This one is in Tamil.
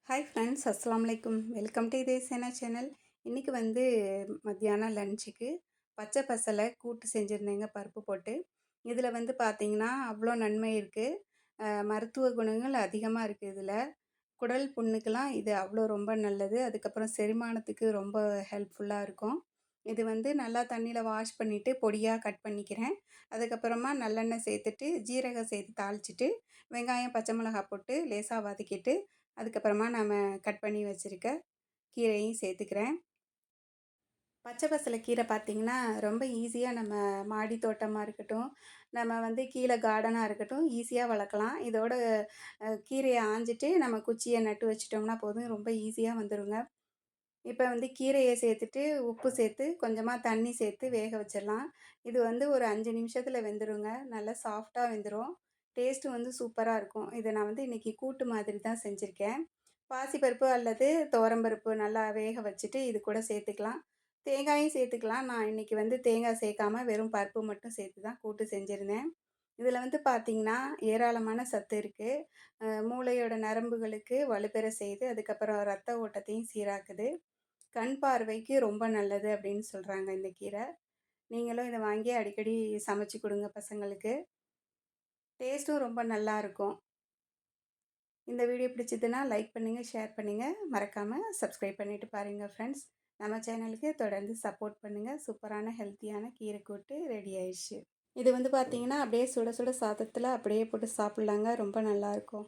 ஹாய் ஃப்ரெண்ட்ஸ், அஸ்ஸலாமு அலைக்கும். வெல்கம் டு இதே சேனா சேனல். இன்றைக்கி வந்து மத்தியானம் லஞ்சுக்கு பச்சை பசலை கூட்டு செஞ்சுருந்தேங்க பருப்பு போட்டு. இதில் வந்து பார்த்திங்கன்னா அவ்வளோ நன்மை இருக்குது. மருத்துவ குணங்கள் அதிகமாக இருக்குது இதில். குடல் புண்ணுக்கெலாம் இது அவ்வளோ ரொம்ப நல்லது. அதுக்கப்புறம் செரிமானத்துக்கு ரொம்ப ஹெல்ப்ஃபுல்லாக இருக்கும். இது வந்து நல்லா தண்ணியில் வாஷ் பண்ணிவிட்டு பொடியாக கட் பண்ணிக்கிறேன். அதுக்கப்புறமா நல்லெண்ணெய் சேர்த்துட்டு ஜீரகம் சேர்த்து தாளிச்சிட்டு வெங்காயம் பச்சை மிளகாய் போட்டு லேசாக வதக்கிட்டு அதுக்கப்புறமா நம்ம கட் பண்ணி வச்சுருக்க கீரையும் சேர்த்துக்கிறேன். பச்சை பசலை கீரை பார்த்திங்கன்னா ரொம்ப ஈஸியாக நம்ம மாடி தோட்டமாக இருக்கட்டும், நம்ம வந்து கீழே கார்டனாக இருக்கட்டும் ஈஸியாக வளர்க்கலாம். இதோட கீரையை ஆஞ்சிட்டு நம்ம குச்சியை நட்டு வச்சிட்டோம்னா போதும், ரொம்ப ஈஸியாக வந்துடுங்க. இப்போ வந்து கீரையை சேர்த்துட்டு உப்பு சேர்த்து கொஞ்சமாக தண்ணி சேர்த்து வேக வச்சிடலாம். இது வந்து ஒரு 5 நிமிஷத்தில் வெந்துடுங்க. நல்லா சாஃப்டாக வெந்துடும். டேஸ்ட்டு வந்து சூப்பராக இருக்கும். இதை நான் வந்து இன்றைக்கி கூட்டு மாதிரி தான் செஞ்சுருக்கேன். பாசிப்பருப்பு அல்லது துவரம்பருப்பு நல்லா வேக வச்சுட்டு இது கூட சேர்த்துக்கலாம். தேங்காயும் சேர்த்துக்கலாம். நான் இன்றைக்கி வந்து தேங்காய் சேர்க்காம வெறும் பருப்பு மட்டும் சேர்த்து தான் கூட்டு செஞ்சுருந்தேன். இதில் வந்து பார்த்திங்கன்னா ஏராளமான சத்து இருக்குது. மூளையோட நரம்புகளுக்கு வலுப்பெற செய்து, அதுக்கப்புறம் ரத்த ஓட்டத்தையும் சீராக்குது. கண் பார்வைக்கு ரொம்ப நல்லது அப்படின்னு சொல்கிறாங்க இந்த கீரை. நீங்களும் இதை வாங்கி அடிக்கடி சமைச்சு கொடுங்க பசங்களுக்கு. டேஸ்ட்டும் ரொம்ப நல்லாயிருக்கும். இந்த வீடியோ பிடிச்சதுன்னா லைக் பண்ணுங்கள், ஷேர் பண்ணுங்கள். மறக்காமல் சப்ஸ்கிரைப் பண்ணிவிட்டு பாருங்கள் ஃப்ரெண்ட்ஸ். நம்ம சேனலுக்கு தொடர்ந்து சப்போர்ட் பண்ணுங்கள். சூப்பரான ஹெல்த்தியான கீரை கூட்டு ரெடி ஆயிடுச்சு. இது வந்து பார்த்திங்கன்னா அப்படியே சுட சுட சாதத்தில் அப்படியே போட்டு சாப்பிட்லாங்க. ரொம்ப நல்லாயிருக்கும்.